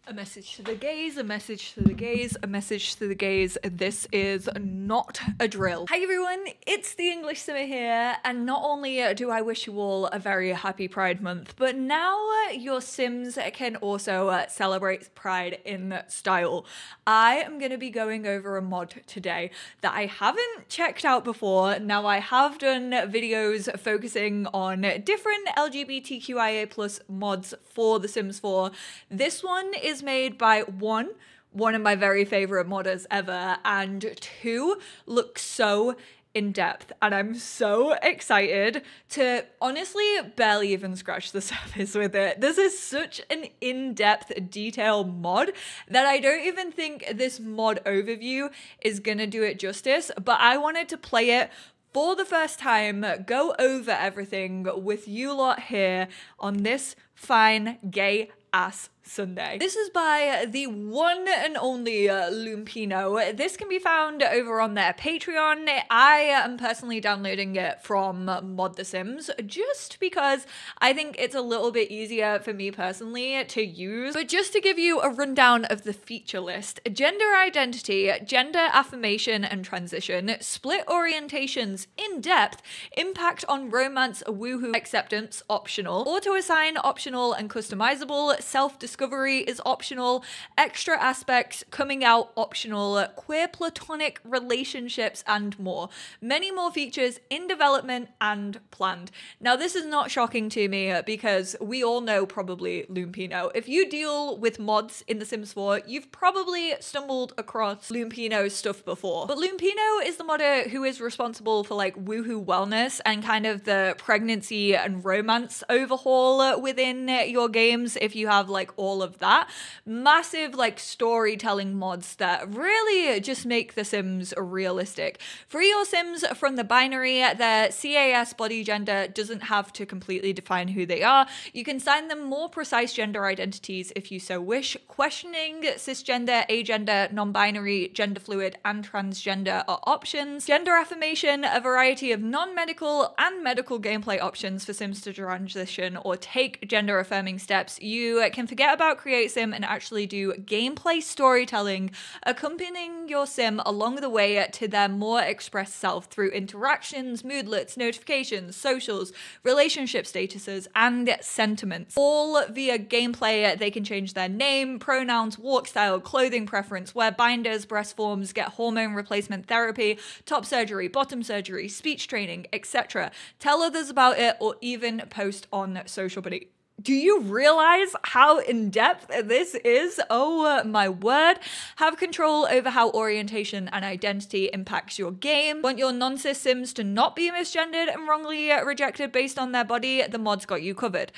A message to the gays, a message to the gays, a message to the gays. This is not a drill. Hi everyone, it's the EnglishSimmer here, and not only do I wish you all a very happy Pride Month, but now your Sims can also celebrate Pride in style. I am going to be going over a mod today that I haven't checked out before. Now I have done videos focusing on different LGBTQIA+ mods for The Sims 4. This one is made by one of my very favorite modders ever, and two, looks so in depth, and I'm so excited to honestly barely even scratch the surface with it. This is such an in-depth detailed mod that I don't even think this mod overview is gonna do it justice, but I wanted to play it for the first time, go over everything with you lot here on this fine gay ass Sunday. This is by the one and only Lumpino. This can be found over on their Patreon. I am personally downloading it from Mod The Sims just because I think it's a little bit easier for me personally to use. But just to give you a rundown of the feature list: gender identity, gender affirmation and transition, split orientations in depth, impact on romance, woohoo, acceptance optional, auto assign optional and customizable, self-discovery is optional, extra aspects, coming out optional, queer platonic relationships and more. Many more features in development and planned. Now this is not shocking to me because we all know probably Lumpino. If you deal with mods in The Sims 4, you've probably stumbled across Lumpino's stuff before. But Lumpino is the modder who is responsible for like woohoo wellness and kind of the pregnancy and romance overhaul within your games. If you have like all of that, massive like storytelling mods that really just make The Sims realistic. Free your Sims from the binary. Their CAS body gender doesn't have to completely define who they are. You can assign them more precise gender identities if you so wish. Questioning, cisgender, agender, non-binary, gender fluid, and transgender are options. Gender affirmation, a variety of non-medical and medical gameplay options for Sims to transition or take gender affirming steps. You can forget about Create Sim and actually do gameplay storytelling, accompanying your Sim along the way to their more expressed self through interactions, moodlets, notifications, socials, relationship statuses, and sentiments. All via gameplay. They can change their name, pronouns, walk style, clothing preference, wear binders, breast forms, get hormone replacement therapy, top surgery, bottom surgery, speech training, etc. Tell others about it or even post on social buddy. Do you realize how in-depth this is? Oh my word. Have control over how orientation and identity impacts your game. Want your non-cis Sims to not be misgendered and wrongly rejected based on their body? The mod's got you covered.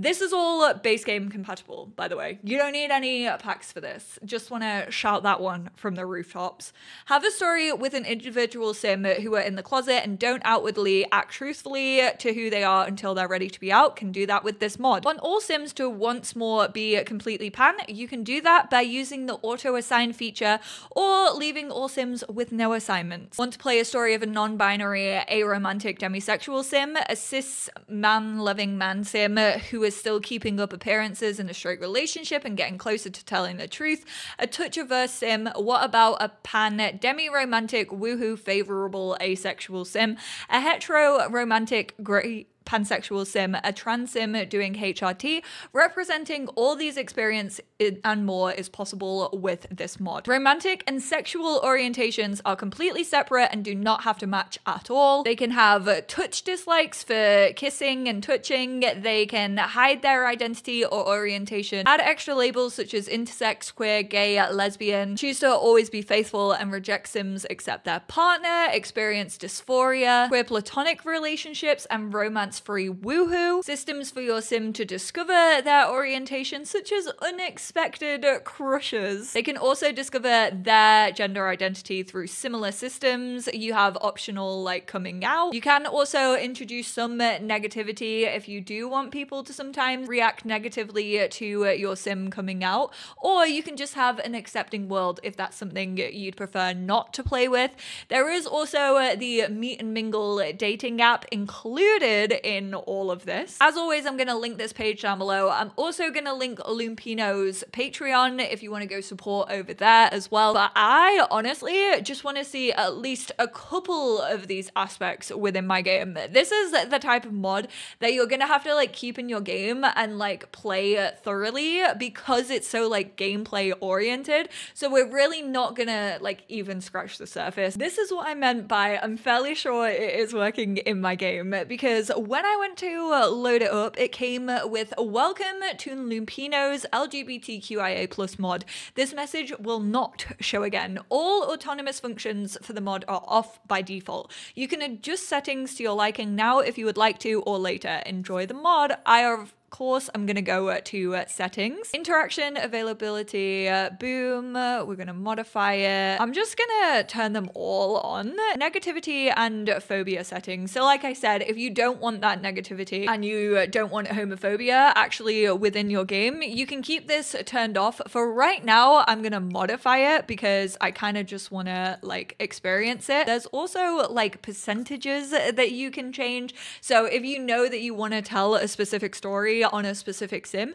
This is all base game compatible, by the way. You don't need any packs for this. Just want to shout that one from the rooftops. Have a story with an individual Sim who are in the closet and don't outwardly act truthfully to who they are until they're ready to be out. Can do that with this mod. Want all Sims to once more be completely pan? You can do that by using the auto assign feature or leaving all Sims with no assignments. Want to play a story of a non-binary, aromantic demisexual Sim, a cis man-loving man Sim who is still keeping up appearances in a straight relationship and getting closer to telling the truth, a touch averse Sim? What about a pan demi-romantic woohoo favorable asexual Sim, a hetero romantic great pansexual Sim, a trans Sim doing HRT? Representing all these experiences and more is possible with this mod. Romantic and sexual orientations are completely separate and do not have to match at all. They can have touch dislikes for kissing and touching. They can hide their identity or orientation, add extra labels such as intersex, queer, gay, lesbian, choose to always be faithful and reject Sims except their partner, experience dysphoria, queer platonic relationships and romance-free woohoo, systems for your Sim to discover their orientation such as unexpected crushes. They can also discover their gender identity through similar systems. You have optional like coming out. You can also introduce some negativity if you do want people to sometimes react negatively to your Sim coming out, or you can just have an accepting world if that's something you'd prefer not to play with. There is also the meet and mingle dating app included in all of this. As always, I'm going to link this page down below. I'm also going to link Lumpino's Patreon if you want to go support over there as well. But I honestly just want to see at least a couple of these aspects within my game. This is the type of mod that you're going to have to like keep in your game and like play thoroughly because it's so like gameplay oriented. So we're really not going to like even scratch the surface. This is what I meant by I'm fairly sure it is working in my game, because when I went to load it up, it came with welcome to Lumpino's LGBTQIA+ mod. This message will not show again. All autonomous functions for the mod are off by default. You can adjust settings to your liking now if you would like to, or later. Enjoy the mod. Of course, I'm gonna go to settings, interaction, availability, boom, we're gonna modify it. I'm just gonna turn them all on. Negativity and phobia settings. So like I said, if you don't want that negativity and you don't want homophobia actually within your game, you can keep this turned off. For right now, I'm gonna modify it because I kind of just wanna like experience it. There's also like percentages that you can change. So if you know that you want to tell a specific story on a specific sim.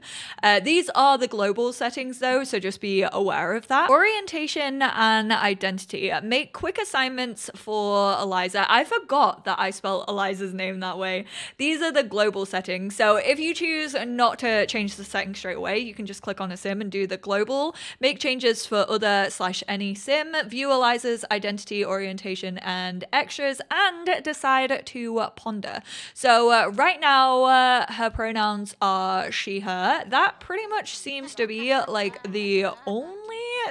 These are the global settings though, so just be aware of that. Orientation and identity. Make quick assignments for Eliza. I forgot that I spelled Eliza's name that way. These are the global settings. So if you choose not to change the settings straight away, you can just click on a sim and do the global. Make changes for other/any sim. View Eliza's identity, orientation, and extras, and decide to ponder. So right now, her pronouns are she, her. That pretty much seems to be like the only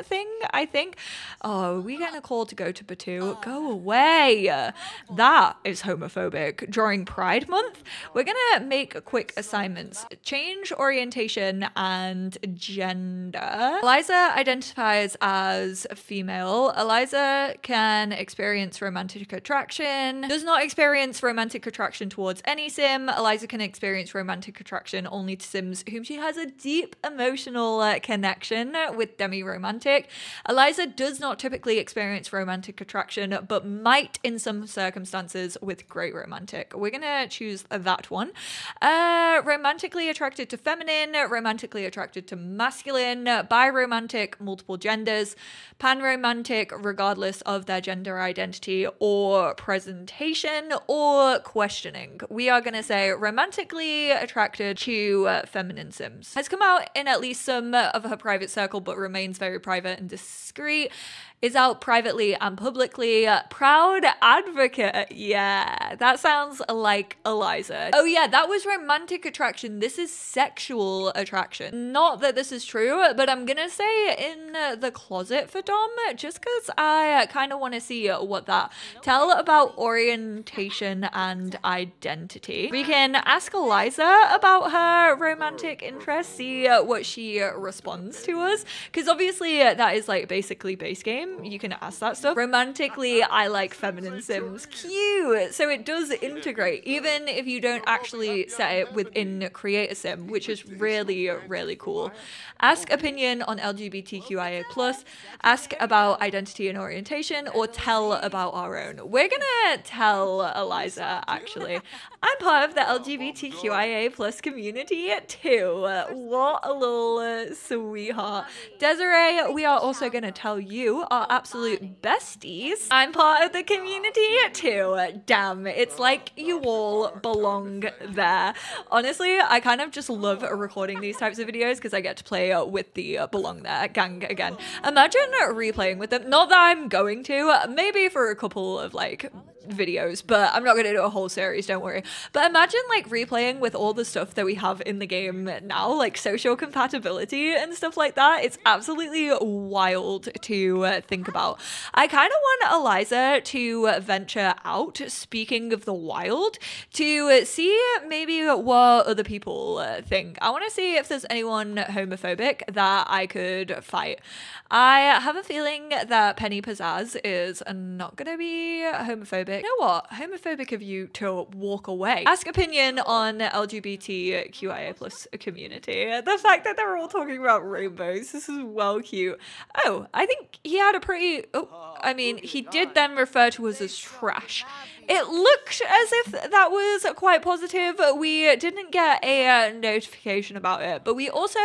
thing, I think. Oh, are we getting a call to go to Batu? Go away. That is homophobic. During Pride Month, we're gonna make quick assignments. Change orientation and gender. Eliza identifies as female. Eliza can experience romantic attraction. Does not experience romantic attraction towards any sim. Eliza can experience romantic attraction only to sims whom she has a deep emotional connection with. Demi-romantic. Eliza does not typically experience romantic attraction, but might in some circumstances with great romantic. We're gonna choose that one. Romantically attracted to feminine, romantically attracted to masculine, biromantic, multiple genders, panromantic, regardless of their gender identity or presentation or questioning. We are gonna say romantically attracted to feminine sims. Has come out in at least some of her private circle, but remains very private and discreet. Is out privately and publicly. Proud advocate. Yeah, that sounds like Eliza. Oh yeah, that was romantic attraction. This is sexual attraction. Not that this is true, but I'm gonna say in the closet for Dom, just because I kind of want to see what that. Tell about orientation and identity. We can ask Eliza about her romantic interests, see what she responds to us, because obviously that is like basically base game. You can ask that stuff. Romantically, I like feminine sims. Cute! So it does integrate, even if you don't actually set it within Create a Sim, which is really, really cool. Ask opinion on LGBTQIA+, ask about identity and orientation, or tell about our own. We're gonna tell Eliza, actually. I'm part of the LGBTQIA+ community too. What a little sweetheart. Desiree, we are also gonna tell you, our absolute besties, I'm part of the community too. Damn, it's like you all belong there. Honestly, I kind of just love recording these types of videos because I get to play with the belong there gang again. Imagine replaying with them. Not that I'm going to, maybe for a couple of like videos, but I'm not going to do a whole series, don't worry. But imagine like replaying with all the stuff that we have in the game now, like social compatibility and stuff like that. It's absolutely wild to think about. I kind of want Eliza to venture out, speaking of the wild, to see maybe what other people think. I want to see if there's anyone homophobic that I could fight. I have a feeling that Penny Pizzazz is not going to be homophobic. You know what? Homophobic of you to walk away. Ask opinion on LGBTQIA+ community. The fact that they're all talking about rainbows. This is well cute. Oh, I think he had a pretty... Oh, I mean, he did then refer to us as trash. It looked as if that was quite positive. We didn't get a notification about it, but we also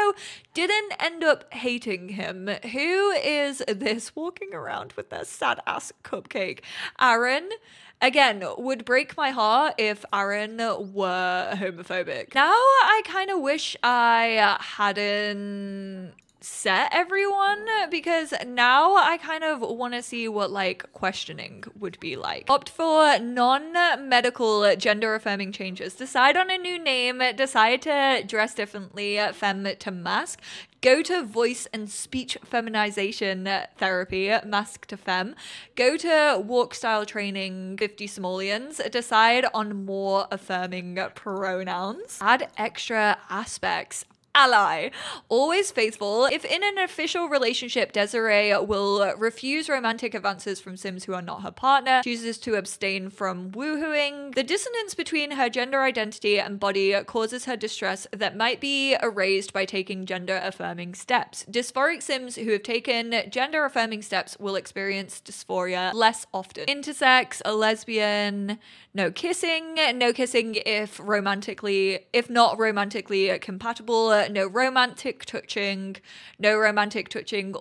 didn't end up hating him. Who is this walking around with their sad ass cupcake? Aaron. Again, would break my heart if Aaron were homophobic. Now I kind of wish I hadn't set everyone, because now I kind of want to see what like questioning would be like. Opt for non-medical gender affirming changes. Decide on a new name. Decide to dress differently. Femme to mask. Go to voice and speech feminization therapy, mask to femme. Go to walk style training, 50 simoleons. Decide on more affirming pronouns. Add extra aspects. Ally. Always faithful. If in an official relationship, Desiree will refuse romantic advances from Sims who are not her partner, chooses to abstain from woohooing. The dissonance between her gender identity and body causes her distress that might be erased by taking gender affirming steps. Dysphoric Sims who have taken gender affirming steps will experience dysphoria less often. Intersex, a lesbian, no kissing if not romantically compatible, no romantic touching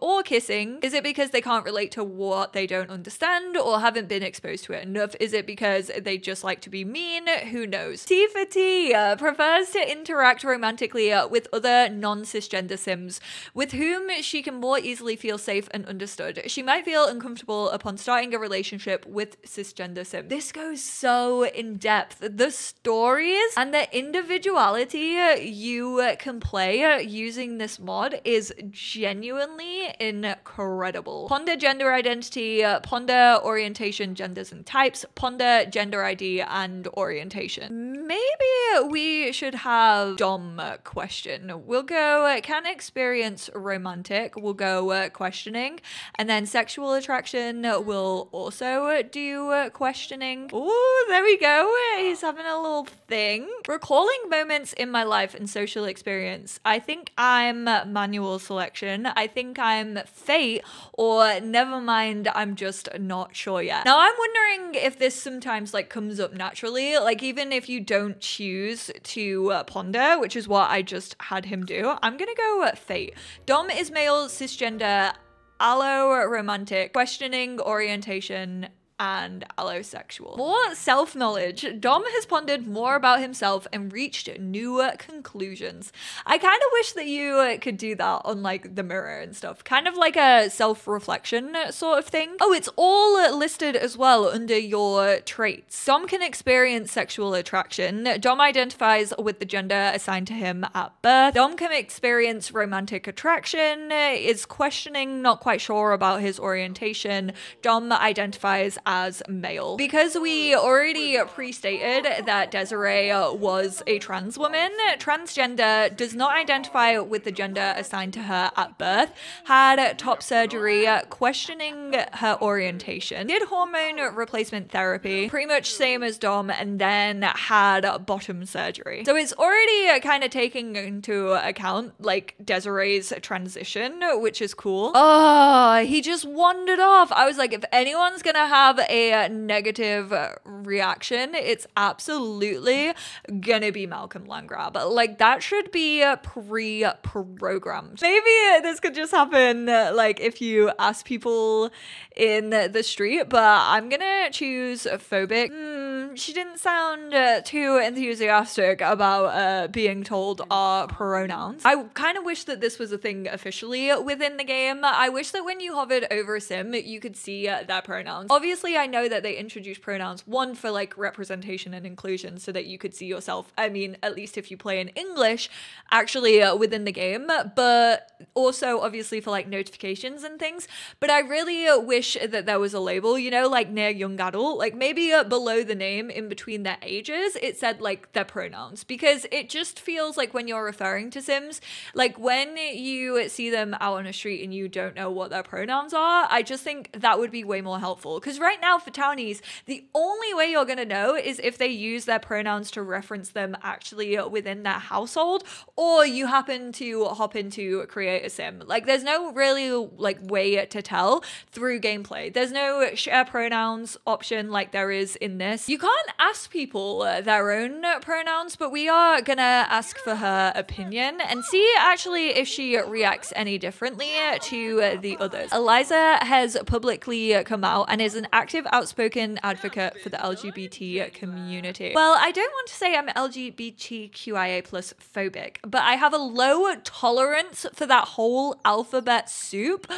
or kissing. Is it because they can't relate to what they don't understand or haven't been exposed to it enough? Is it because they just like to be mean? Who knows? T for T, prefers to interact romantically with other non-cisgender Sims with whom she can more easily feel safe and understood. She might feel uncomfortable upon starting a relationship with cisgender Sims. This goes so in depth. The stories and the individuality you can play using this mod is genuinely incredible. Ponder gender identity, ponder orientation, genders and types, ponder gender ID and orientation. Maybe we should have Dom question. We'll go can experience romantic, we'll go questioning, and then sexual attraction will also do questioning. Ooh, there we go. He's having a little thing. Recalling moments in my life and social experience. I think I'm manual selection. I think I'm fate, or never mind, I'm just not sure yet. Now I'm wondering if this sometimes like comes up naturally, like even if you don't choose to ponder, which is what I just had him do. I'm gonna go fate. Dom is male, cisgender, allo romantic, questioning orientation, and allosexual. More self-knowledge. Dom has pondered more about himself and reached new conclusions. I kind of wish that you could do that on like the mirror and stuff. Kind of like a self-reflection sort of thing. Oh, it's all listed as well under your traits. Dom can experience sexual attraction. Dom identifies with the gender assigned to him at birth. Dom can experience romantic attraction, is questioning, not quite sure about his orientation. Dom identifies as male. Because we already pre-stated that Desiree was a trans woman, transgender, does not identify with the gender assigned to her at birth, had top surgery, questioning her orientation, did hormone replacement therapy, pretty much same as Dom, and then had bottom surgery. So it's already kind of taking into account like Desiree's transition, which is cool. Oh, he just wandered off. I was like, if anyone's gonna have a negative reaction, it's absolutely gonna be Malcolm Landgrab. Like that should be pre-programmed. Maybe this could just happen like if you ask people in the street, but I'm gonna choose phobic. She didn't sound too enthusiastic about being told our pronouns. I kind of wish that this was a thing officially within the game. I wish that when you hovered over a sim, you could see their pronouns. Obviously, I know that they introduced pronouns, one for like representation and inclusion so that you could see yourself, I mean, at least if you play in English, actually within the game, but also obviously for like notifications and things. But I really wish that there was a label, you know, like near young adult, like maybe below the name, name in between their ages, it said like their pronouns, because it just feels like when you're referring to Sims, like when you see them out on a street and you don't know what their pronouns are, I just think that would be way more helpful. Because right now for townies, the only way you're going to know is if they use their pronouns to reference them actually within their household, or you happen to hop into create a sim. Like there's no really like way to tell through gameplay. There's no share pronouns option like there is in this. You can't ask people their own pronouns, but we are gonna ask for her opinion and see actually if she reacts any differently to the others. Eliza has publicly come out and is an active, outspoken advocate for the LGBT community. Well, I don't want to say I'm LGBTQIA plus phobic, but I have a low tolerance for that whole alphabet soup.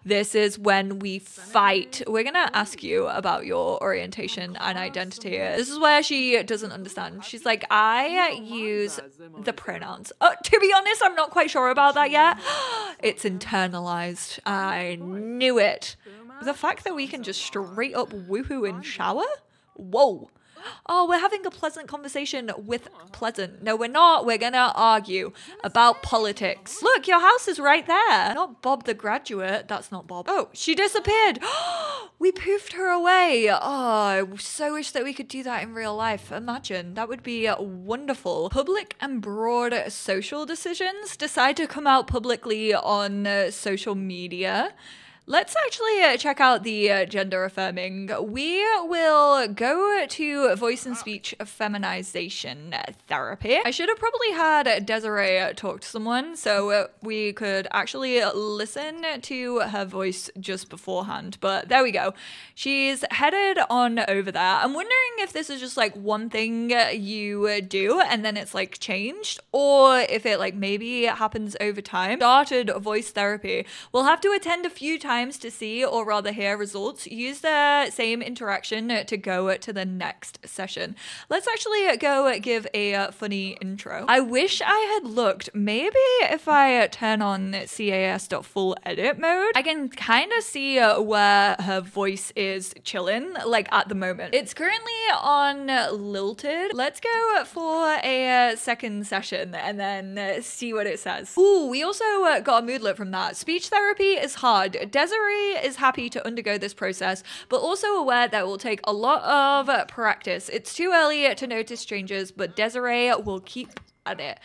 This is when we fight. We're gonna ask you about your orientation and identity. This is where she doesn't understand. She's like, I use the pronouns. To be honest, I'm not quite sure about that yet. It's internalized. I knew it. The fact that we can just straight up woohoo in shower? Whoa. Oh, we're having a pleasant conversation with pleasant. No, we're not. We're gonna argue about politics. Look, your house is right there. Not Bob the graduate. That's not Bob. Oh, she disappeared. We poofed her away. Oh, I so wish that we could do that in real life. Imagine. That would be wonderful. Public and broad social decisions decide to come out publicly on social media. Let's actually check out the gender affirming. We will go to voice and speech feminization therapy. I should have probably had Desiree talk to someone so we could actually listen to her voice just beforehand, but there we go. She's headed on over there. I'm wondering if this is just like one thing you do and then it's like changed, or if it like maybe happens over time. Started voice therapy. We'll have to attend a few times to see or rather hear results. Use the same interaction to go to the next session. Let's actually go give a funny intro. I wish I had looked. Maybe if I turn on CAS.full edit mode, I can kind of see where her voice is chilling, like at the moment. It's currently on lilted. Let's go for a second session and then see what it says. Ooh, we also got a moodlet from that. Speech therapy is hard. Desiree is happy to undergo this process, but also aware that it will take a lot of practice. It's too early to notice changes, but Desiree will keep at it.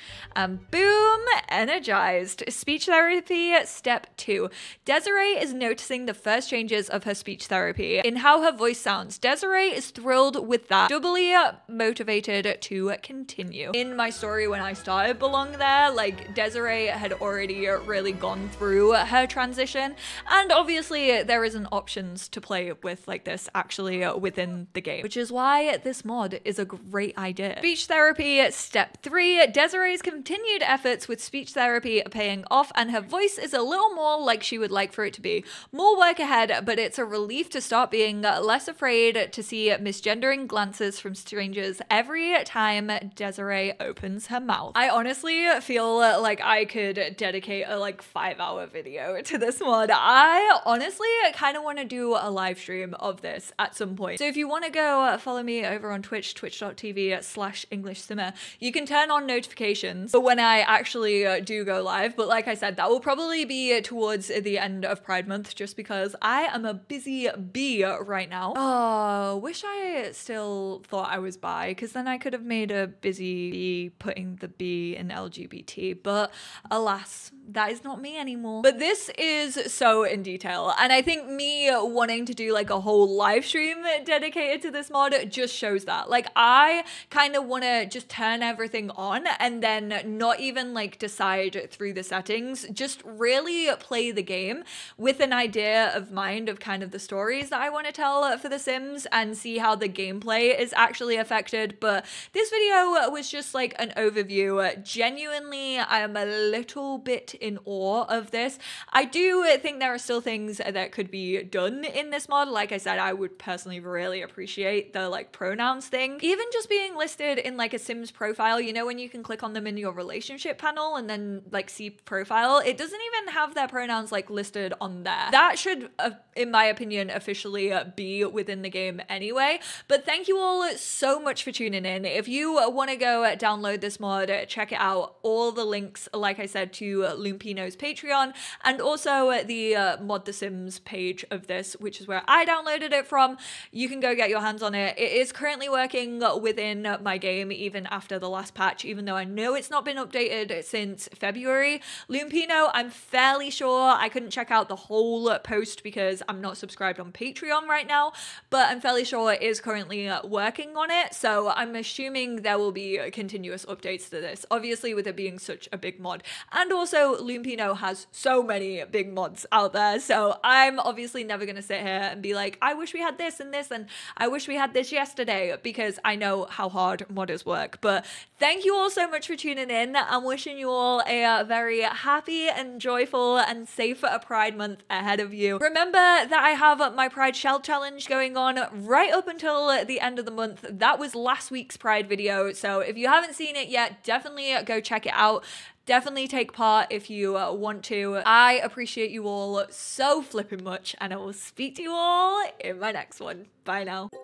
Boom, energized. Speech therapy step 2. Desiree is noticing the first changes of her speech therapy in how her voice sounds. Desiree is thrilled with that, doubly motivated to continue. In my story when I started Belong There, like Desiree had already really gone through her transition, and obviously there isn't options to play with like this actually within the game, which is why this mod is a great idea. Speech therapy step 3. Desiree's continued efforts with speech therapy are paying off, and her voice is a little more like she would like for it to be. More work ahead, but it's a relief to start being less afraid to see misgendering glances from strangers every time Desiree opens her mouth. I honestly feel like I could dedicate a like 5-hour video to this mod. I honestly kind of want to do a live stream of this at some point. So if you want to go follow me over on Twitch, twitch.tv/EnglishSimmer, you can turn on notifications for when I actually do go live. But like I said, that will probably be towards the end of Pride Month, just because I am a busy bee right now. Oh, wish I still thought I was bi, because then I could have made a busy bee putting the B in LGBT, but alas, that is not me anymore. But this is so in detail, and I think me wanting to do like a whole live stream dedicated to this mod just shows that. Like, I kind of want to just turn everything on and then not even like decide through the settings, just really play the game with an idea of mind of kind of the stories that I want to tell for The Sims and see how the gameplay is actually affected. But this video was just like an overview. Genuinely, I am a little bit bit in awe of this. I do think there are still things that could be done in this mod. Like I said, I would personally really appreciate the like pronouns thing. Even just being listed in like a Sims profile, you know, when you can click on them in your relationship panel and then like see profile, it doesn't even have their pronouns like listed on there. That should, in my opinion, officially be within the game anyway. But thank you all so much for tuning in. If you want to go download this mod, check it out. All the links, like I said, to Lumpino's Patreon and also the Mod The Sims page of this, which is where I downloaded it from. You can go get your hands on it. It is currently working within my game even after the last patch, even though I know it's not been updated since February. Lumpino, I'm fairly sure, I couldn't check out the whole post because I'm not subscribed on Patreon right now, but I'm fairly sure it is currently working on it. So I'm assuming there will be continuous updates to this, obviously with it being such a big mod. And also Lumpino has so many big mods out there, so I'm obviously never going to sit here and be like, I wish we had this and I wish we had this yesterday, because I know how hard modders work. But thank you all so much for tuning in. I'm wishing you all a very happy and joyful and safe Pride Month ahead of you. Remember that I have my Pride Shell Challenge going on right up until the end of the month. That was last week's Pride video, so if you haven't seen it yet, definitely go check it out. Definitely take part if you want to. I appreciate you all so flipping much, and I will speak to you all in my next one. Bye now.